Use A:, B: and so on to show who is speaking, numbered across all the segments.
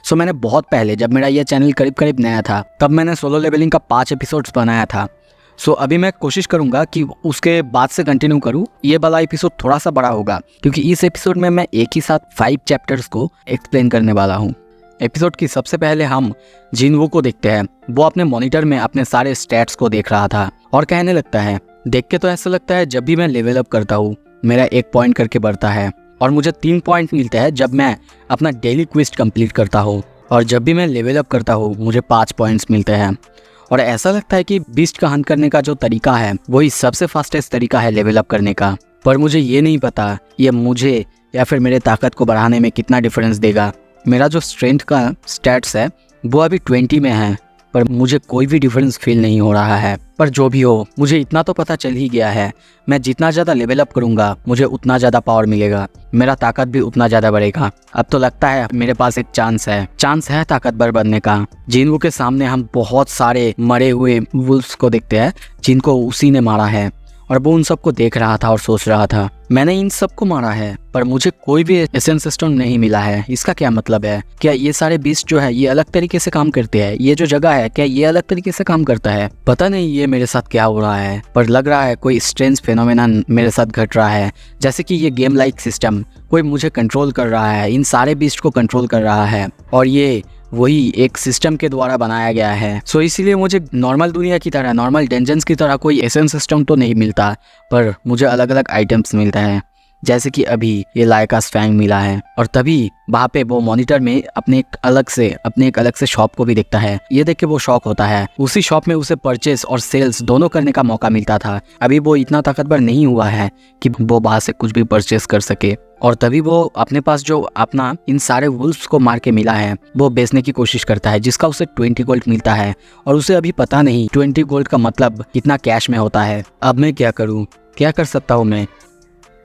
A: सो मैंने बहुत पहले, जब मेरा यह चैनल करीब करीब नया था, तब मैंने सोलो लेवलिंग का 5 एपिसोड्स बनाया था। सो अभी मैं कोशिश करूंगा कि उसके बाद से कंटिन्यू करूं। ये वाला एपिसोड थोड़ा सा बड़ा होगा क्योंकि इस एपिसोड में मैं एक ही साथ 5 चैप्टर्स को एक्सप्लेन करने वाला हूं। एपिसोड की सबसे पहले हम जिनवू को देखते हैं। वो अपने मॉनिटर में अपने सारे स्टैट्स को देख रहा था और कहने लगता है, देख के तो ऐसा लगता है जब भी मैं लेवल अप करता हूँ मेरा 1 पॉइंट करके बढ़ता है और मुझे 3 पॉइंट मिलते हैं जब मैं अपना डेली क्वेस्ट कंप्लीट करता हूँ, और जब भी मैं लेवल अप करता हूँ मुझे 5 पॉइंट्स मिलते हैं। और ऐसा लगता है कि बीस्ट का हंट करने का जो तरीका है वही सबसे फास्टेस्ट तरीका है लेवल अप करने का। पर मुझे ये नहीं पता ये मुझे या फिर मेरे ताकत को बढ़ाने में कितना डिफरेंस देगा। मेरा जो स्ट्रेंथ का स्टैट्स है वो अभी 20 में है, पर मुझे कोई भी डिफरेंस फील नहीं हो रहा है। पर जो भी हो, मुझे इतना तो पता चल ही गया है, मैं जितना ज़्यादा लेवल अप करूँगा मुझे उतना ज़्यादा पावर मिलेगा, मेरा ताकत भी उतना ज़्यादा बढ़ेगा। अब तो लगता है मेरे पास एक चांस है ताकतवर बनने का। जिनवू के सामने हम बहुत सारे मरे हुए वुल्फ्स को देखते हैं जिनको उसी ने मारा है, और वो उन सबको देख रहा था और सोच रहा था, मैंने इन सबको मारा है पर मुझे कोई भी एसेंस स्टोन नहीं मिला है। इसका क्या मतलब है? क्या ये सारे बीस्ट जो है ये अलग तरीके से काम करते हैं? ये जो जगह है क्या ये अलग तरीके से काम करता है? पता नहीं ये मेरे साथ क्या हो रहा है, पर लग रहा है कोई स्ट्रेंज फेनोमेनन मेरे साथ घट रहा है, जैसे कि ये गेम लाइक सिस्टम कोई मुझे कंट्रोल कर रहा है, इन सारे बीस्ट को कंट्रोल कर रहा है, और ये वही एक सिस्टम के द्वारा बनाया गया है। सो इसीलिए मुझे नॉर्मल दुनिया की तरह, नॉर्मल डेंजन्स की तरह कोई एसेंस सिस्टम तो नहीं मिलता, पर मुझे अलग अलग आइटम्स मिलते हैं, जैसे कि अभी ये लाइकास फैंग मिला है। और तभी वहाँ पे वो मॉनिटर में अपने एक अलग से शॉप को भी देखता है। ये देख के वो शॉक होता है। उसी शॉप में उसे परचेस और सेल्स दोनों करने का मौका मिलता था। अभी वो इतना ताकतवर नहीं हुआ है कि वो बाहर से कुछ भी परचेस कर सके, और तभी वो अपने पास जो अपना इन सारे वुल्फ्स को मार के मिला है वो बेचने की कोशिश करता है, जिसका उसे 20 गोल्ड मिलता है, और उसे अभी पता नहीं 20 गोल्ड का मतलब कितना कैश में होता है। अब मैं क्या करूँ, क्या कर सकता हूँ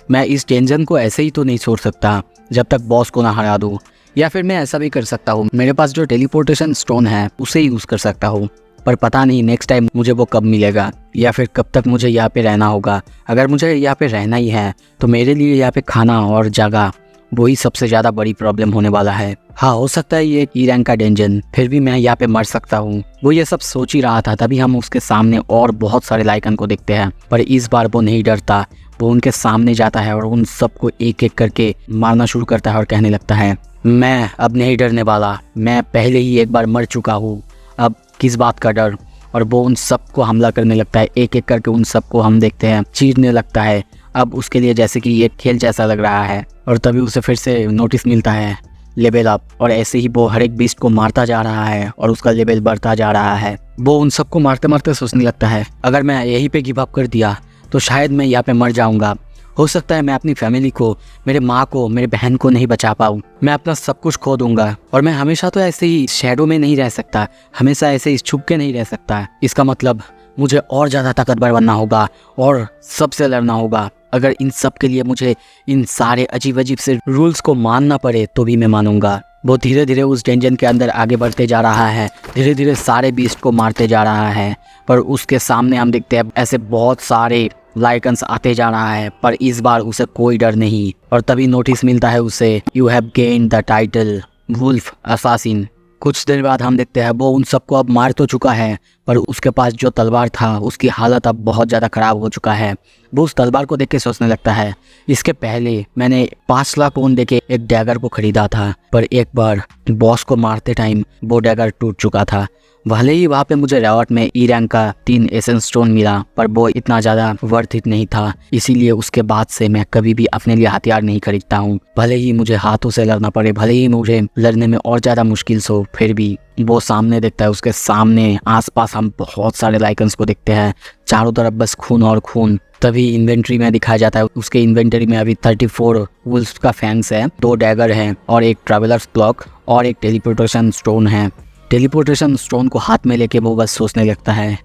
A: मैं इस टेंशन को ऐसे ही तो नहीं छोड़ सकता जब तक बॉस को ना हरा दूँ। या फिर मैं ऐसा भी कर सकता हूँ, मेरे पास जो टेलीपोर्टेशन स्टोन है उसे यूज़ कर सकता हूँ, पर पता नहीं नेक्स्ट टाइम मुझे वो कब मिलेगा या फिर कब तक मुझे यहाँ पे रहना होगा। अगर मुझे यहाँ पे रहना ही है तो मेरे लिए यहाँ पे खाना और जगह वही सबसे ज़्यादा बड़ी प्रॉब्लम होने वाला है। हाँ, हो सकता है ये ई रैंक का डेंजन, फिर भी मैं यहाँ पे मर सकता हूँ। वो ये सब सोच ही रहा था, तभी हम उसके सामने और बहुत सारे लाइकन को देखते हैं, पर इस बार वो नहीं डरता। वो उनके सामने जाता है और उन सबको एक एक करके मारना शुरू करता है और कहने लगता है, मैं अब नहीं डरने वाला, मैं पहले ही एक बार मर चुका हूँ, अब किस बात का डर। और वो उन सबको हमला करने लगता है, एक एक करके उन सबको हम देखते हैं चीरने लगता है। अब उसके लिए जैसे कि ये खेल जैसा लग रहा है, और तभी उसे फिर से नोटिस मिलता है लेवल अप, और ऐसे ही वो हर एक बीस्ट को मारता जा रहा है और उसका लेवल बढ़ता जा रहा है। वो उन सबको मारते मारते सोचने लगता है, अगर मैं यहीं पे गिव अप कर दिया तो शायद मैं यहाँ पे मर जाऊंगा। हो सकता है मैं अपनी फैमिली को, मेरे माँ को, मेरे बहन को नहीं बचा पाऊँ, मैं अपना सब कुछ खो दूंगा, और मैं हमेशा तो ऐसे ही शैडो में नहीं रह सकता, हमेशा ऐसे ही छुप के नहीं रह सकता। इसका मतलब मुझे और ज़्यादा ताकतवर बनना होगा और सबसे लड़ना होगा। अगर इन सब के लिए मुझे इन सारे अजीब अजीब से रूल्स को मानना पड़े तो भी मैं मानूंगा। वो धीरे धीरे उस डेंजन के अंदर आगे बढ़ते जा रहा है, धीरे धीरे सारे बीस्ट को मारते जा रहा है, पर उसके सामने हम देखते हैं ऐसे बहुत सारे लाइकन्स आते जा रहा है, पर इस बार उसे कोई डर नहीं। और तभी नोटिस मिलता है उसे, you have gained the title wolf assassin. कुछ देर बाद हम देखते हैं वो उन सबको अब मार तो चुका है, पर उसके पास जो तलवार था उसकी हालत अब बहुत ज़्यादा ख़राब हो चुका है। वो उस तलवार को देख के सोचने लगता है, इसके पहले मैंने 5 लाख वोन देके एक डैगर को खरीदा था, पर एक बार बॉस को मारते टाइम वो डैगर टूट चुका था। भले ही वहाँ पे मुझे रिवॉर्ड में ई रैंक का 3 एसेंस स्टोन मिला, पर वो इतना ज़्यादा वर्थ इट नहीं था, इसीलिए उसके बाद से मैं कभी भी अपने लिए हथियार नहीं खरीदता हूँ। भले ही मुझे हाथों से लड़ना पड़े, भले ही मुझे लड़ने में और ज़्यादा मुश्किल हो, फिर भी वो सामने देखता है। उसके सामने आसपास हम बहुत सारे लाइकन्स को देखते हैं, चारों तरफ बस खून और खून। तभी इन्वेंट्री में दिखाया जाता है, उसके इन्वेंटरी में अभी 34 वुल्फ का फैंग्स है, 2 डैगर हैं और एक ट्रैवलर्स क्लॉक और एक टेलीपोर्टेशन स्टोन है। टेलीपोर्टेशन स्टोन को हाथ में लेके वो बस सोचने लगता है,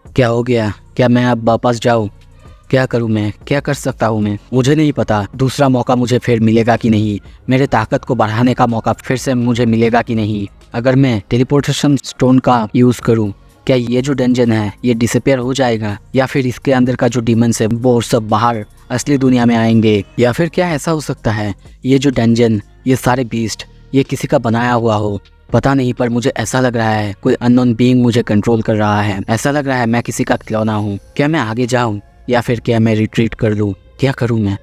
A: क्या हो गया, क्या मैं अब वापस जाऊँ, क्या करूँ मैं, क्या कर सकता हूँ मैं, मुझे नहीं पता दूसरा मौका मुझे फिर मिलेगा कि नहीं, मेरे ताकत को बढ़ाने का मौका फिर से मुझे मिलेगा कि नहीं। अगर मैं टेलीपोर्टेशन स्टोन का यूज़ करूँ, क्या ये जो डंजन है ये डिसअपियर हो जाएगा, या फिर इसके अंदर का जो डीमंस है वो सब बाहर असली दुनिया में आएंगे, या फिर क्या ऐसा हो सकता है ये जो डंजन, ये सारे बीस्ट ये किसी का बनाया हुआ हो पता नहीं, पर मुझे ऐसा लग रहा है कोई अननोन बीइंग मुझे कंट्रोल कर रहा है। ऐसा लग रहा है मैं किसी का खिलौना हूँ। क्या मैं आगे जाऊँ या फिर क्या मैं रिट्रीट कर लूँ? क्या करूँ मैं?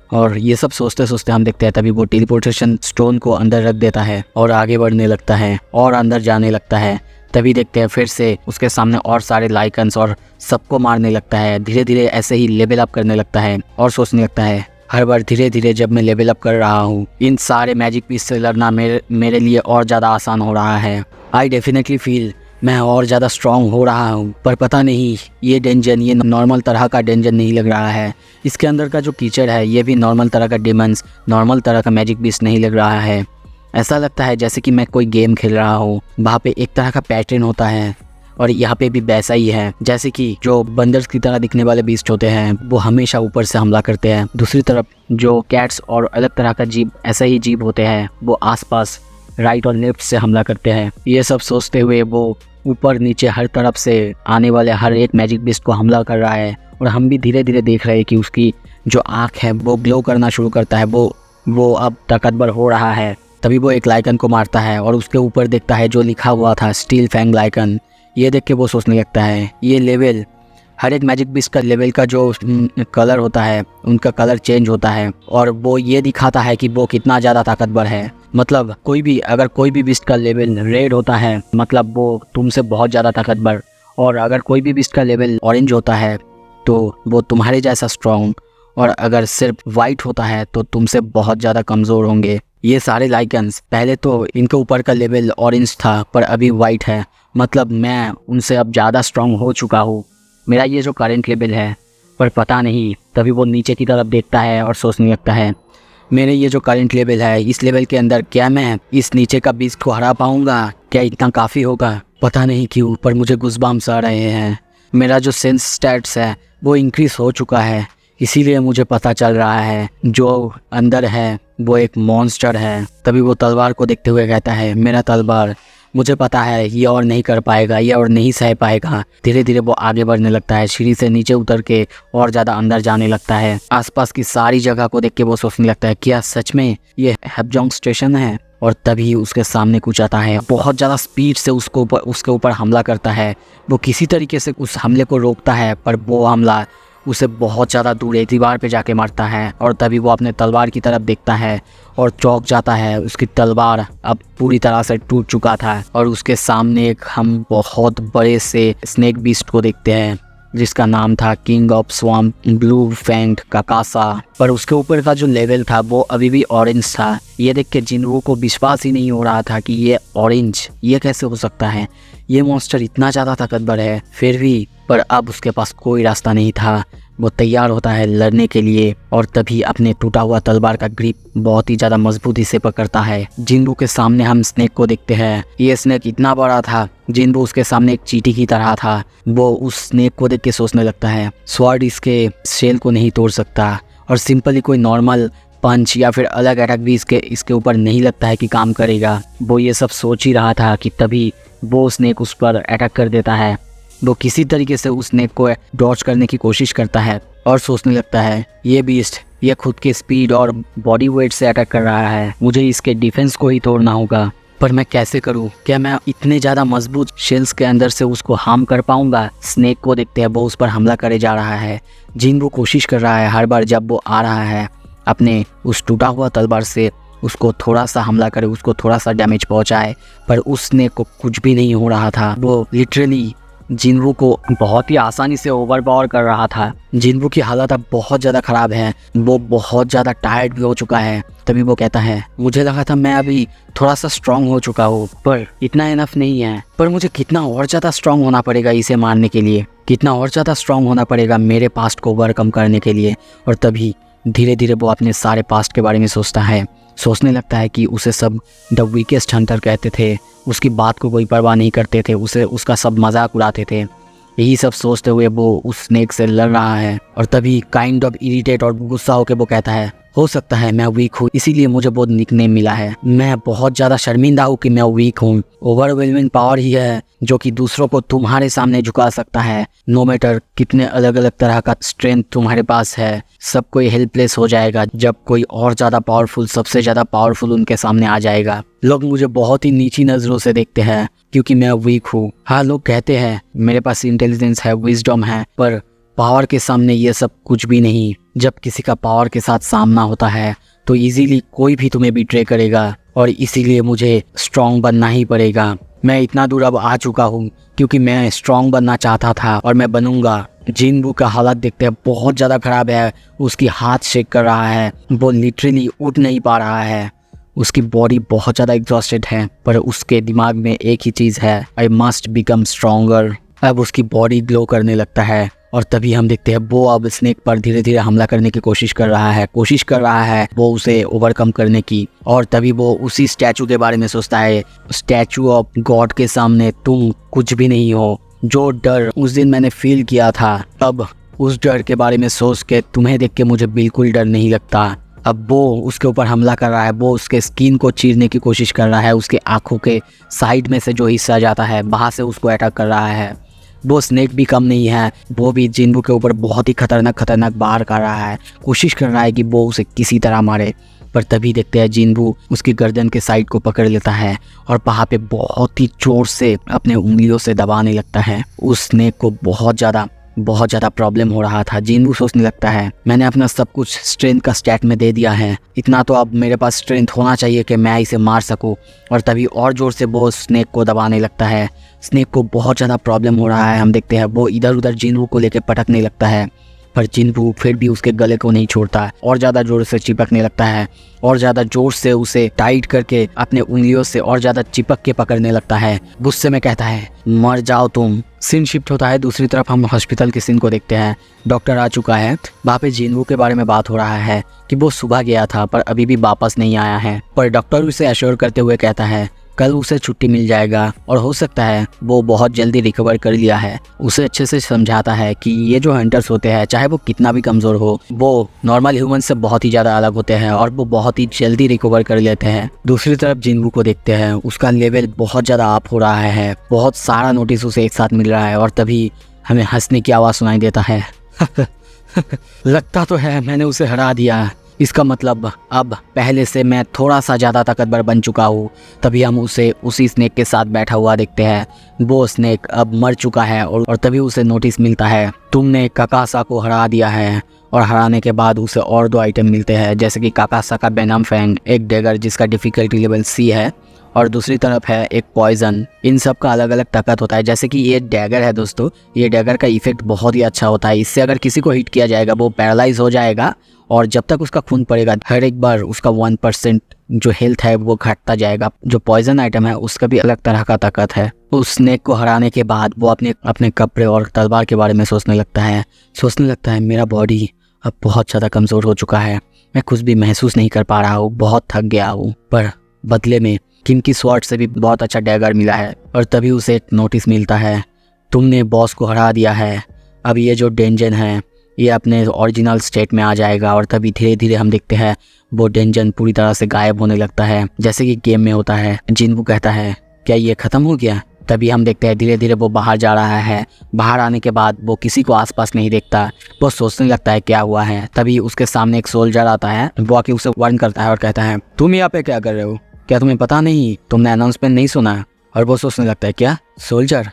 A: और ये सब सोचते सोचते हम देखते हैं तभी वो टेलीपोर्टेशन स्टोन को अंदर रख देता है और आगे बढ़ने लगता है और अंदर जाने लगता है। तभी देखते हैं फिर से उसके सामने और सारे लाइकन्स और सबको मारने लगता है। धीरे धीरे ऐसे ही लेवल अप करने लगता है और सोचने लगता है हर बार धीरे धीरे जब मैं लेवल अप कर रहा हूँ इन सारे मैजिक पीस से लड़ना मेरे लिए और ज़्यादा आसान हो रहा है। आई डेफिनेटली फील मैं और ज़्यादा स्ट्रांग हो रहा हूँ। पर पता नहीं ये डेंजन ये नॉर्मल तरह का डेंजन नहीं लग रहा है। इसके अंदर का जो कीचड़ है ये भी नॉर्मल तरह का डेमंस, नॉर्मल तरह का मैजिक बीस्ट नहीं लग रहा है। ऐसा लगता है जैसे कि मैं कोई गेम खेल रहा हूँ। वहाँ पे एक तरह का पैटर्न होता है और यहाँ पे भी वैसा ही है। जैसे कि जो बंदर्स की तरह दिखने वाले बीस्ट होते हैं वो हमेशा ऊपर से हमला करते हैं। दूसरी तरफ जो कैट्स और अलग तरह का जीव ऐसा ही जीव होते हैं वो आसपास राइट और लेफ्ट से हमला करते हैं। ये सब सोचते हुए वो ऊपर नीचे हर तरफ से आने वाले हर एक मैजिक बीस्ट को हमला कर रहा है और हम भी धीरे धीरे देख रहे हैं कि उसकी जो आँख है वो ग्लो करना शुरू करता है। वो अब ताकतवर हो रहा है। तभी वो एक लाइकन को मारता है और उसके ऊपर देखता है जो लिखा हुआ था स्टील फैंग लाइकन। ये देख के वो सोचने लगता है ये लेवल, हर एक मैजिक बीस्ट का लेवल का जो कलर होता है उनका कलर चेंज होता है और वो ये दिखाता है कि वो कितना ज़्यादा ताकतवर है। मतलब अगर कोई भी बीस्ट का लेवल रेड होता है मतलब वो तुमसे बहुत ज़्यादा ताकतवर, और अगर कोई भी बीस्ट का लेवल ऑरेंज होता है तो वो तुम्हारे जैसा स्ट्रॉन्ग, और अगर सिर्फ वाइट होता है तो तुमसे बहुत ज़्यादा कमज़ोर होंगे। ये सारे लाइकन्स पहले तो इनके ऊपर का लेवल ऑरेंज था पर अभी वाइट है। मतलब मैं उनसे अब ज़्यादा स्ट्रॉन्ग हो चुका हूँ, मेरा ये जो करंट लेवल है। पर पता नहीं, तभी वो नीचे की तरफ देखता है और सोचने लगता है मेरे ये जो करंट लेवल है इस लेवल के अंदर क्या मैं इस नीचे का बीस्ट को हरा पाऊँगा? क्या इतना काफ़ी होगा? पता नहीं क्यों पर मुझे गुज़बाम्स आ रहे हैं। मेरा जो सेंस स्टैट्स है वो इंक्रीज़ हो चुका है, इसीलिए मुझे पता चल रहा है जो अंदर है वो एक मॉन्स्टर है। तभी वो तलवार को देखते हुए कहता है मेरा तलवार, मुझे पता है ये और नहीं कर पाएगा, ये और नहीं सह पाएगा। धीरे धीरे वो आगे बढ़ने लगता है, सीढ़ी से नीचे उतर के और ज़्यादा अंदर जाने लगता है। आसपास की सारी जगह को देख के वो सोचने लगता है क्या सच में ये हैपजोंग स्टेशन है? और तभी उसके सामने कुछ आता है, बहुत ज़्यादा स्पीड से उसके ऊपर हमला करता है। वो किसी तरीके से उस हमले को रोकता है पर वो हमला उसे बहुत ज़्यादा दूर एक दीवार पे जाके मारता है। और तभी वो अपने तलवार की तरफ देखता है और चौंक जाता है। उसकी तलवार अब पूरी तरह से टूट चुका था और उसके सामने एक हम बहुत बड़े से स्नेक बीस्ट को देखते हैं जिसका नाम था किंग ऑफ स्वाम्प ब्लू फैंग्ड काकासा। पर उसके ऊपर का जो लेवल था वो अभी भी ऑरेंज था। ये देख के जिन्हों को विश्वास ही नहीं हो रहा था कि ये ऑरेंज ये कैसे हो सकता है, ये मॉन्स्टर इतना ज़्यादा ताकतवर है। फिर भी पर अब उसके पास कोई रास्ता नहीं था। वो तैयार होता है लड़ने के लिए और तभी अपने टूटा हुआ तलवार का ग्रिप बहुत ही ज़्यादा मजबूती से पकड़ता है। जिन्हों के सामने हम स्नेक को देखते हैं, ये स्नेक इतना बड़ा था, जिन्हों उसके सामने एक चींटी की तरह था। वो उस स्नेक को देख के सोचने लगता है स्वॉर्ड इसके शेल को नहीं तोड़ सकता और सिंपली कोई नॉर्मल पंच या फिर अलग अटैक भी इसके ऊपर नहीं लगता है कि काम करेगा। वो ये सब सोच ही रहा था कि तभी वो स्नेक उस पर अटैक कर देता है। वो किसी तरीके से उस स्नेक को डॉज करने की कोशिश करता है और सोचने लगता है ये बीस्ट ये खुद के स्पीड और बॉडी वेट से अटैक कर रहा है, मुझे इसके डिफेंस को ही तोड़ना होगा। पर मैं कैसे करूं? क्या मैं इतने ज़्यादा मजबूत शेल्स के अंदर से उसको हार्म कर पाऊंगा? स्नेक को देखते हैं वो उस पर हमला करे जा रहा है। जिन वो कोशिश कर रहा है हर बार जब वो आ रहा है अपने उस टूटा हुआ तलवार से उसको थोड़ा सा हमला करे, उसको थोड़ा सा डैमेज पहुंचाए, पर उस स्नेक को कुछ भी नहीं हो रहा था। वो लिटरली जिन्हों को बहुत ही आसानी से ओवरपावर कर रहा था। जिन्हों की हालत अब बहुत ज़्यादा ख़राब है, वो बहुत ज़्यादा टायर्ड भी हो चुका है। तभी वो कहता है मुझे लगा था मैं अभी थोड़ा सा स्ट्रांग हो चुका हूँ पर इतना इनफ नहीं है, पर मुझे कितना और ज़्यादा स्ट्रांग होना पड़ेगा इसे मारने के लिए, कितना और ज़्यादा स्ट्रांग होना पड़ेगा मेरे पास्ट को ओवरकम करने के लिए। और तभी धीरे धीरे वो अपने सारे पास्ट के बारे में सोचता है, सोचने लगता है कि उसे सब द वीकेस्ट हंटर कहते थे, उसकी बात को कोई परवाह नहीं करते थे, उसका सब मजाक उड़ाते थे। यही सब सोचते हुए वो उस स्नेक से लड़ रहा है और तभी काइंड ऑफ इरिटेट और गुस्सा होकर वो कहता है हो सकता है मैं वीक हूँ, इसीलिए मुझे बहुत निकनेम मिला है। मैं बहुत ज़्यादा शर्मिंदा हूँ कि मैं वीक हूँ। ओवरवेलमिंग पावर ही है जो कि दूसरों को तुम्हारे सामने झुका सकता है। नो मैटर कितने अलग अलग तरह का स्ट्रेंथ तुम्हारे पास है, सब कोई हेल्पलेस हो जाएगा जब कोई और ज़्यादा पावरफुल, सबसे ज़्यादा पावरफुल उनके सामने आ जाएगा। लोग मुझे बहुत ही नीची नज़रों से देखते हैं क्योंकि मैं वीक हूँ। हाँ, लोग कहते हैं मेरे पास इंटेलिजेंस है, विजडम है, पर पावर के सामने ये सब कुछ भी नहीं। जब किसी का पावर के साथ सामना होता है तो इजीली कोई भी तुम्हें बिट्रे करेगा और इसीलिए मुझे स्ट्रॉन्ग बनना ही पड़ेगा। मैं इतना दूर अब आ चुका हूँ क्योंकि मैं स्ट्रॉन्ग बनना चाहता था और मैं बनूंगा। जिनवू का हालत देखते हैं बहुत ज़्यादा ख़राब है। उसकी हाथ शेक कर रहा है, वो लिटरली उठ नहीं पा रहा है। उसकी बॉडी बहुत ज़्यादा एग्जॉस्टेड है, पर उसके दिमाग में एक ही चीज़ है, आई मस्ट बिकम स्ट्रॉन्गर। अब उसकी बॉडी ग्लो करने लगता है और तभी हम देखते हैं वो अब स्नेक पर धीरे धीरे हमला करने की कोशिश कर रहा है वो उसे ओवरकम करने की। और तभी वो उसी स्टैचू के बारे में सोचता है। स्टैचू ऑफ गॉड के सामने तुम कुछ भी नहीं हो। जो डर उस दिन मैंने फील किया था, अब उस डर के बारे में सोच के तुम्हें देख के मुझे बिल्कुल डर नहीं लगता। अब वो उसके ऊपर हमला कर रहा है, वो उसके स्किन को चीरने की कोशिश कर रहा है। उसके आँखों के साइड में से जो हिस्सा जाता है वहाँ से उसको अटैक कर रहा है। वो स्नेक भी कम नहीं है, वो भी जिनवू के ऊपर बहुत ही खतरनाक बार कर रहा है, कोशिश कर रहा है कि वो उसे किसी तरह मारे। पर तभी देखते हैं जिनवू उसकी गर्दन के साइड को पकड़ लेता है और वहाँ पे बहुत ही जोर से अपने उंगलियों से दबाने लगता है। उस स्नेक को बहुत ज़्यादा प्रॉब्लम हो रहा था। जिनवू सोचने लगता है मैंने अपना सब कुछ स्ट्रेंथ का स्टैट में दे दिया है, इतना तो अब मेरे पास स्ट्रेंथ होना चाहिए कि मैं इसे मार सकूं। और तभी और ज़ोर से वो स्नेक को दबाने लगता है। स्नेक को बहुत ज़्यादा प्रॉब्लम हो रहा है। हम देखते हैं वो इधर उधर जिनवू को लेकर पटकने लगता है, पर जिनवू फिर भी उसके गले को नहीं छोड़ता और ज़्यादा ज़ोर से चिपकने लगता है और ज़्यादा ज़ोर से उसे टाइट करके अपने उंगलियों से और ज़्यादा चिपक के पकड़ने लगता है। गुस्से में कहता है मर जाओ तुम। सीन शिफ्ट होता है, दूसरी तरफ हम हॉस्पिटल के सीन को देखते हैं। डॉक्टर आ चुका है, वहाँ पे जिनवू के बारे में बात हो रहा है कि वो सुबह गया था पर अभी भी वापस नहीं आया है। पर डॉक्टर उसे एश्योर करते हुए कहता है कल उसे छुट्टी मिल जाएगा और हो सकता है वो बहुत जल्दी रिकवर कर लिया है। उसे अच्छे से समझाता है कि ये जो हंटर्स होते हैं चाहे वो कितना भी कमज़ोर हो, वो नॉर्मल ह्यूमन से बहुत ही ज़्यादा अलग होते हैं और वो बहुत ही जल्दी रिकवर कर लेते हैं। दूसरी तरफ जिनवू को देखते हैं, उसका लेवल बहुत ज़्यादा अप हो रहा है, बहुत सारा नोटिस उसे एक साथ मिल रहा है और तभी हमें हंसने की आवाज़ सुनाई देता है। लगता तो है मैंने उसे हरा दिया, इसका मतलब अब पहले से मैं थोड़ा सा ज़्यादा ताकतवर बन चुका हूँ। तभी हम उसे उसी स्नेक के साथ बैठा हुआ देखते हैं। वो स्नेक अब मर चुका है और तभी उसे नोटिस मिलता है तुमने काकासा को हरा दिया है। और हराने के बाद उसे और 2 आइटम मिलते हैं, जैसे कि काकासा का वेनम फैंग, एक डैगर जिसका डिफ़िकल्टी लेवल C है और दूसरी तरफ है एक पॉइजन। इन सब का अलग अलग ताकत होता है। जैसे कि ये डैगर है दोस्तों, ये डैगर का इफेक्ट बहुत ही अच्छा होता है। इससे अगर किसी को हिट किया जाएगा वो पैरालाइज हो जाएगा और जब तक उसका खून पड़ेगा हर एक बार उसका 1% जो हेल्थ है वो घटता जाएगा। जो पॉइजन आइटम है उसका भी अलग तरह का ताकत है। उस स्नेक को हराने के बाद वो अपने कपड़े और तलवार के बारे में सोचने लगता है मेरा बॉडी अब बहुत ज़्यादा कमज़ोर हो चुका है, मैं कुछ भी महसूस नहीं कर पा रहा हूँ, बहुत थक गया हूँ। पर बदले में किम की स्वॉर्ड से भी बहुत अच्छा डैगर मिला है। और तभी उसे एक नोटिस मिलता है तुमने बॉस को हरा दिया है, अब ये जो डेंजन है ये अपने ओरिजिनल स्टेट में आ जाएगा। और तभी धीरे धीरे हम देखते हैं वो डेंजन पूरी तरह से गायब होने लगता है, जैसे कि गेम में होता है। जिनवू कहता है क्या ये ख़त्म हो गया? तभी हम देखते हैं धीरे धीरे वो बाहर जा रहा है। बाहर आने के बाद वो किसी को आसपास नहीं देखता, वो सोचने लगता है क्या हुआ है। तभी उसके सामने एक सोल्जर आता है, वो आके उसे वार्न करता है और कहता है तुम यहाँ पे क्या कर रहे हो, क्या तुम्हें पता नहीं, तुमने अनाउंसमेंट नहीं सुना? और वो सोचने लगता है क्या सोल्जर?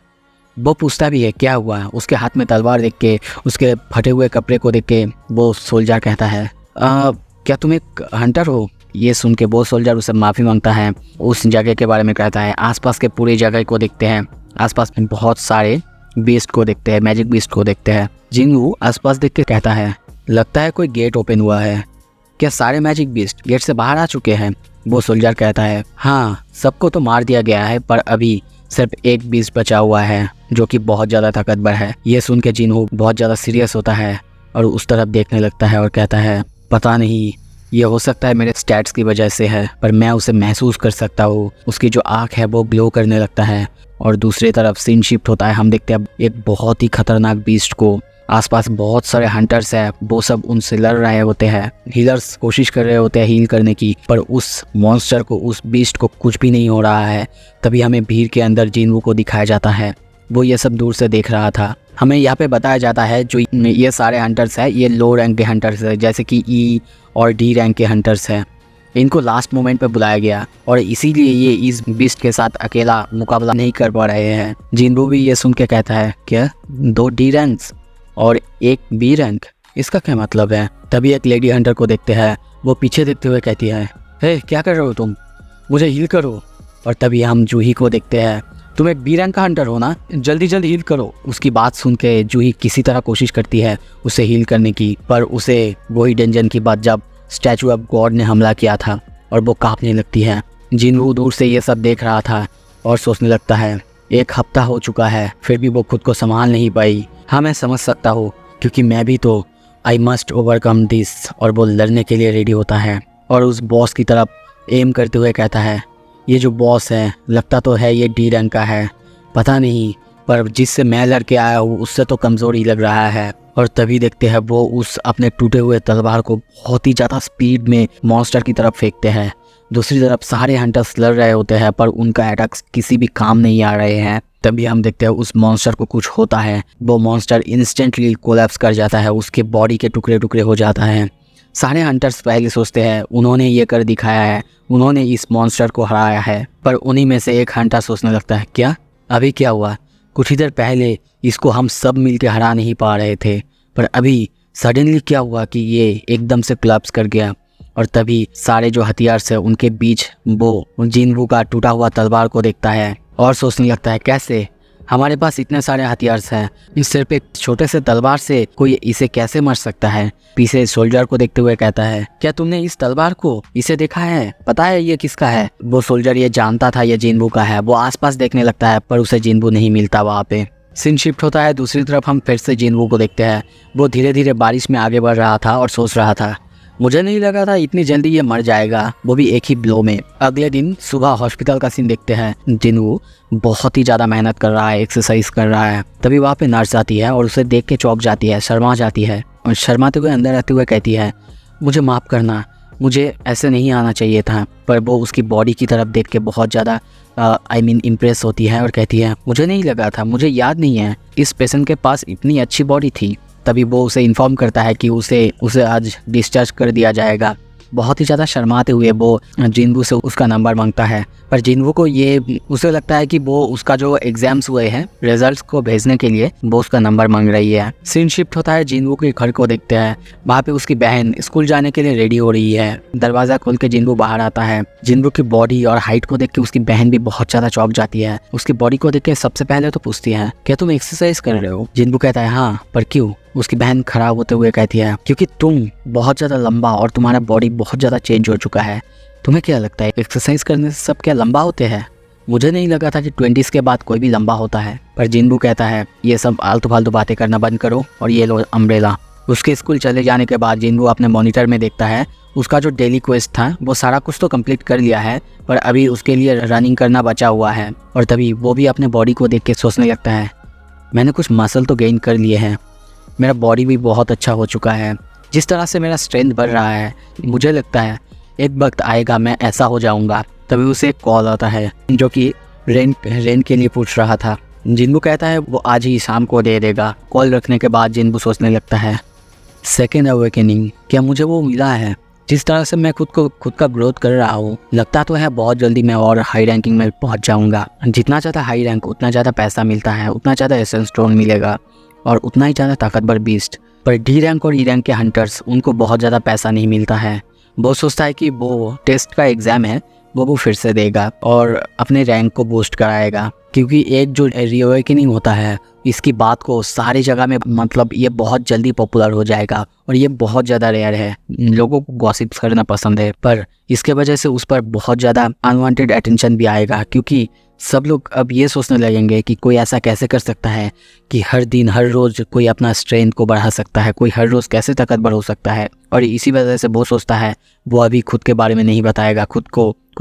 A: वो पूछता भी है क्या हुआ। उसके हाथ में तलवार देख के, उसके फटे हुए कपड़े को देख के वो सोल्जर कहता है क्या तुम एक हंटर हो? ये सुन के वो सोल्जर उससे माफ़ी मांगता है, उस जगह के बारे में कहता है। आसपास के पूरी जगह को देखते हैं, आसपास में बहुत सारे बीस्ट को देखते हैं, मैजिक बीस्ट को देखते हैं। जिनवू आसपास देख के कहता है लगता है कोई गेट ओपन हुआ है, क्या सारे मैजिक बीस्ट गेट से बाहर आ चुके हैं? वो सोल्जर कहता है हाँ, सबको तो मार दिया गया है पर अभी सिर्फ एक बीस्ट बचा हुआ है जो कि बहुत ज़्यादा ताकतवर है। ये सुन के जिनवू बहुत ज़्यादा सीरियस होता है और उस तरफ देखने लगता है और कहता है पता नहीं, ये हो सकता है मेरे स्टैट्स की वजह से है, पर मैं उसे महसूस कर सकता हूँ। उसकी जो आँख है वो ग्लो करने लगता है। और दूसरी तरफ सीन शिफ्ट होता है, हम देखते हैं एक बहुत ही खतरनाक बीस्ट को आसपास बहुत सारे हंटर्स हैं, वो सब उनसे लड़ रहे होते हैं। हीलर्स कोशिश कर रहे होते हैं हील करने की, पर उस मॉन्स्टर को, उस बीस्ट को कुछ भी नहीं हो रहा है। तभी हमें भीड़ के अंदर जिनवू को दिखाया जाता है। वो ये सब दूर से देख रहा था। हमें यहाँ पे बताया जाता है जो ये सारे हंटर्स हैं, ये लो रैंक के हंटर्स हैं, जैसे कि ई और डी रैंक के हंटर्स हैं। इनको लास्ट मोमेंट पे बुलाया गया और इसीलिए ये इस बीस्ट के साथ अकेला मुकाबला नहीं कर पा रहे हैं। जिनवू भी ये सुन के कहता है, क्या 2 डी रैंक्स और 1 बी रैंक, इसका क्या मतलब है? तभी एक लेडी हंटर को देखते हैं, वो पीछे देखते हुए कहती है, हे क्या कर रहे हो तुम, मुझे हील करो। और तभी हम जूही को देखते हैं, तुम एक बी रैंक का हंटर हो ना, जल्दी जल्दी हील करो। उसकी बात सुन के जूही किसी तरह कोशिश करती है उसे हील करने की, पर उसे वही डेंजन की बात जब स्टैचू ऑफ गॉड ने हमला किया था और वो कांपने लगती है। जिनवू दूर से ये सब देख रहा था और सोचने लगता है, 1 हफ्ता हो चुका है फिर भी वो खुद को संभाल नहीं पाई। हाँ, मैं समझ सकता हूँ, क्योंकि मैं भी तो आई मस्ट ओवरकम दिस। और वो लड़ने के लिए रेडी होता है और उस बॉस की तरफ एम करते हुए कहता है, ये जो बॉस है लगता तो है ये डी रैंक का है, पता नहीं, पर जिससे मैं लड़के आया हूँ उससे तो कमज़ोर ही लग रहा है। और तभी देखते हैं वो उस अपने टूटे हुए तलवार को बहुत ही ज़्यादा स्पीड में मॉन्स्टर की तरफ फेंकते हैं। दूसरी तरफ सारे हंटर्स लड़ रहे होते हैं पर उनका अटैक्स किसी भी काम नहीं आ रहे हैं। तभी हम देखते हैं उस मॉन्स्टर को कुछ होता है, वो मॉन्स्टर इंस्टेंटली कोलैप्स कर जाता है, उसके बॉडी के टुकड़े टुकड़े हो जाता है। सारे हंटर्स पहले सोचते हैं उन्होंने ये कर दिखाया है, उन्होंने इस मॉन्स्टर को हराया है, पर उन्हीं में से एक हंटर सोचने लगता है, क्या अभी क्या हुआ, कुछ ही देर पहले इसको हम सब मिलकर हरा नहीं पा रहे थे, पर अभी सडनली क्या हुआ कि ये एकदम से कोलैप्स कर गया। और तभी सारे जो हथियार से उनके बीच वो जिनवू का टूटा हुआ तलवार को देखता है और सोचने लगता है, कैसे हमारे पास इतने सारे हथियार्स हैं, इस सिर्फ एक छोटे से तलवार से कोई इसे कैसे मार सकता है। पीछे सोल्जर को देखते हुए कहता है, क्या तुमने इस तलवार को, इसे देखा है, पता है ये किसका है? वो सोल्जर ये जानता था ये जिनवू का है। वो आसपास देखने लगता है पर उसे जिनवू नहीं मिलता। वहाँ पे सीन शिफ्ट होता है, दूसरी तरफ हम फिर से जिनवू को देखते हैं। वो धीरे धीरे बारिश में आगे बढ़ रहा था और सोच रहा था, मुझे नहीं लगा था इतनी जल्दी ये मर जाएगा, वो भी एक ही ब्लो में। अगले दिन सुबह हॉस्पिटल का सीन देखते हैं। जिनवू बहुत ही ज़्यादा मेहनत कर रहा है, एक्सरसाइज कर रहा है। तभी वहाँ पे नर्स आती है और उसे देख के चौंक जाती है, शर्मा जाती है और शर्माते हुए अंदर आते हुए कहती है, मुझे माफ़ करना, मुझे ऐसे नहीं आना चाहिए था। पर वो उसकी बॉडी की तरफ देख के बहुत ज़्यादा इम्प्रेस होती है और कहती है, मुझे नहीं लगा था, मुझे याद नहीं है इस पेशेंट के पास इतनी अच्छी बॉडी थी। तभी वो उसे इन्फॉर्म करता है कि उसे आज डिस्चार्ज कर दिया जाएगा। बहुत ही ज़्यादा शर्माते हुए वो जिनवू से उसका नंबर मांगता है, पर जिनवू को ये उसे लगता है कि वो उसका जो एग्जाम्स हुए हैं रिजल्ट्स को भेजने के लिए वो उसका नंबर मांग रही है। सीन शिफ्ट होता है, जिनवू के घर को देखते हैं। वहाँ पे उसकी बहन स्कूल जाने के लिए रेडी हो रही है। दरवाज़ा खोल के जिनवू बाहर आता है। जिनवू की बॉडी और हाइट को देख के उसकी बहन भी बहुत ज़्यादा चौंक जाती है। उसकी बॉडी को देख के सबसे पहले तो पूछती है, क्या तुम एक्सरसाइज कर रहे हो? जिनवू कहता है, हाँ, पर क्यों? उसकी बहन खराब होते हुए कहती है, क्योंकि तुम बहुत ज़्यादा लंबा और तुम्हारा बॉडी बहुत ज़्यादा चेंज हो चुका है। तुम्हें क्या लगता है एक्सरसाइज करने से सब क्या लंबा होते हैं? मुझे नहीं लगा था कि 20s के बाद कोई भी लंबा होता है। पर जिनवू कहता है, ये सब आलतू फालतू बातें करना बंद करो और ये लो अम्ब्रेला। उसके स्कूल चले जाने के बाद जिनवू अपने मॉनिटर में देखता है उसका जो डेली क्वेस्ट था वो सारा कुछ तो कंप्लीट कर लिया है, पर अभी उसके लिए रनिंग करना बचा हुआ है। और तभी वो भी अपने बॉडी को देख के सोचने लगता है, मैंने कुछ मसल तो गेन कर लिए हैं, मेरा बॉडी भी बहुत अच्छा हो चुका है, जिस तरह से मेरा स्ट्रेंथ बढ़ रहा है मुझे लगता है एक वक्त आएगा मैं ऐसा हो जाऊंगा। तभी उसे एक कॉल आता है जो कि रेंट के लिए पूछ रहा था। जिनवू कहता है वो आज ही शाम को दे देगा। कॉल रखने के बाद जिनवू सोचने लगता है, सेकेंड अवेकनिंग, क्या मुझे वो मिला है? जिस तरह से मैं खुद का ग्रोथ कर रहा हूँ, लगता तो है बहुत जल्दी मैं और हाई रैंकिंग में पहुँच जाऊँगा। जितना ज़्यादा हाई रैंक उतना ज़्यादा पैसा मिलता है, उतना ज़्यादा एसेंस स्टोन मिलेगा और उतना ही ज़्यादा ताकतवर बीस्ट। पर डी रैंक और ई रैंक के हंटर्स उनको बहुत ज़्यादा पैसा नहीं मिलता है। वो सोचता है कि वो टेस्ट का एग्ज़ाम है वो फिर से देगा और अपने रैंक को बूस्ट कराएगा, क्योंकि एक जो रीअवेकनिंग होता है इसकी बात को सारी जगह में मतलब ये बहुत जल्दी पॉपुलर हो जाएगा और ये बहुत ज़्यादा रेयर है। लोगों को गॉसिप्स करना पसंद है, पर इसके वजह से उस पर बहुत ज़्यादा अनवांटेड अटेंशन भी आएगा, क्योंकि सब लोग अब ये सोचने लगेंगे कि कोई ऐसा कैसे कर सकता है कि हर दिन हर रोज़ कोई अपना स्ट्रेंथ को बढ़ा सकता है, कोई हर रोज़ कैसे ताकतवर हो सकता है। और इसी वजह से वो सोचता है वो अभी खुद के बारे में नहीं बताएगा, खुद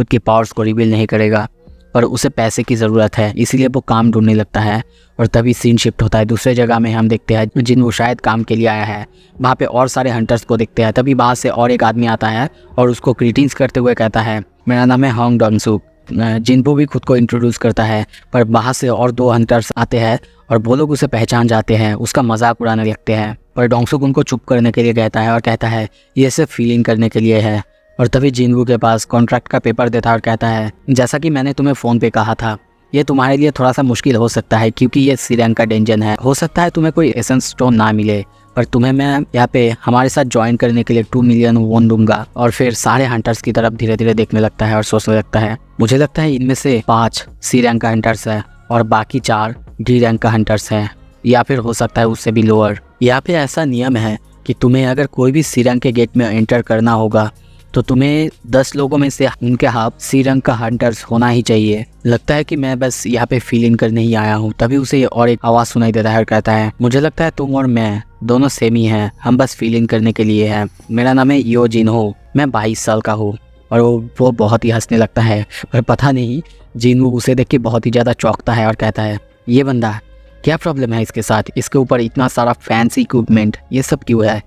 A: की पावर्स को रिवील नहीं करेगा। पर उसे पैसे की ज़रूरत है, इसीलिए वो काम ढूंढने लगता है। और तभी सीन शिफ्ट होता है दूसरे जगह में। हम देखते हैं जिनवू शायद काम के लिए आया है, वहाँ पे और सारे हंटर्स को देखते हैं। तभी वहाँ से और एक आदमी आता है और उसको ग्रीटिंग्स करते हुए कहता है, मेरा नाम है होंग डोंगसूक। जिनवू भी खुद को इंट्रोड्यूस करता है, पर वहाँ से और 2 हंटर्स आते हैं और वो लोग उसे पहचान जाते हैं, उसका मजाक उड़ाने लगते हैं। पर डोंगसूक उनको चुप करने के लिए कहता है और कहता है ये सिर्फ फीलिंग करने के लिए है। और तभी जिनवू के पास कॉन्ट्रैक्ट का पेपर देता है और कहता है, जैसा कि मैंने तुम्हें फ़ोन पे कहा था, ये तुम्हारे लिए थोड़ा सा मुश्किल हो सकता है क्योंकि ये श्रीलंका डेंजन है। हो सकता है तुम्हें कोई एसेंस स्टोन ना मिले, पर तुम्हें मैं यहाँ पे हमारे साथ ज्वाइन करने के लिए 2 मिलियन वोन दूंगा। और फिर सारे हंटर्स की तरफ धीरे धीरे देखने लगता है और सोचने लगता है, मुझे लगता है इनमें से 5 सी रैंक का हंटर्स है और बाकी 4 डी रैंक का हंटर्स हैं, या फिर हो सकता है उससे भी लोअर। यहाँ पे ऐसा नियम है कि तुम्हें अगर कोई भी सी रैंक के गेट में एंटर करना होगा तो तुम्हें 10 लोगों में से उनके हाथ सी रैंक का हंटर्स होना ही चाहिए। लगता है कि मैं बस यहाँ पे फीलिंग करने ही आया हूँ। तभी उसे और एक आवाज़ सुनाई देता है और कहता है, मुझे लगता है तुम और मैं दोनों सेम ही हैं, हम बस फीलिंग करने के लिए हैं। मेरा नाम है यो जिनहो, मैं 22 साल का हूँ। और वो बहुत ही हंसने लगता है, पर पता नहीं जिनहो उसे देख के बहुत ही ज़्यादा चौंकता है और कहता है, ये बंदा क्या प्रॉब्लम है इसके साथ, इसके ऊपर इतना सारा फैंसी इक्विपमेंट, ये सब क्यों है?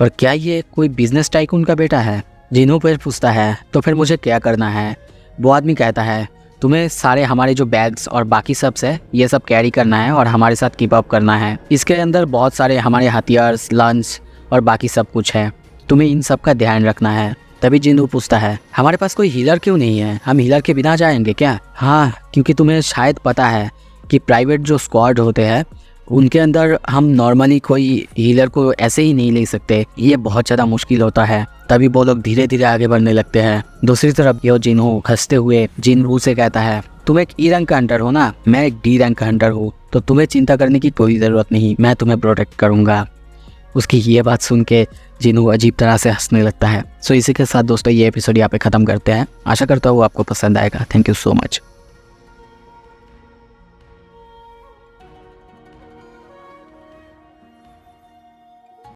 A: पर क्या ये कोई बिजनेस टाइकून का बेटा है? जिनहो फिर पूछता है, तो फिर मुझे क्या करना है? वो आदमी कहता है, तुम्हें सारे हमारे जो बैग्स और बाकी सब है ये सब कैरी करना है और हमारे साथ कीप अप करना है। इसके अंदर बहुत सारे हमारे हथियार्स, लंच और बाकी सब कुछ है, तुम्हें इन सब का ध्यान रखना है। तभी जिनहो पूछता है, हमारे पास कोई हीलर क्यों नहीं है? हम हीलर के बिना जाएंगे क्या? हाँ, क्योंकि तुम्हें शायद पता है कि प्राइवेट जो स्क्वाड होते हैं उनके अंदर हम नॉर्मली कोई हीलर को ऐसे ही नहीं ले सकते, ये बहुत ज़्यादा मुश्किल होता है। तभी वो लोग धीरे धीरे आगे बढ़ने लगते हैं। दूसरी तरफ यो जिनहो हंसते हुए जिनवू से कहता है, तुम एक ई रैंक का हंटर हो ना, मैं एक डी रैंक का हंटर हूँ, तो तुम्हें चिंता करने की कोई ज़रूरत नहीं, मैं तुम्हें प्रोटेक्ट करूँगा। उसकी ये बात सुन के जिनहो अजीब तरह से हंसने लगता है। सो इसी के साथ दोस्तों ये एपिसोड यहाँ पे ख़त्म करते हैं। आशा करता हूँ आपको पसंद आएगा। Thank you so much.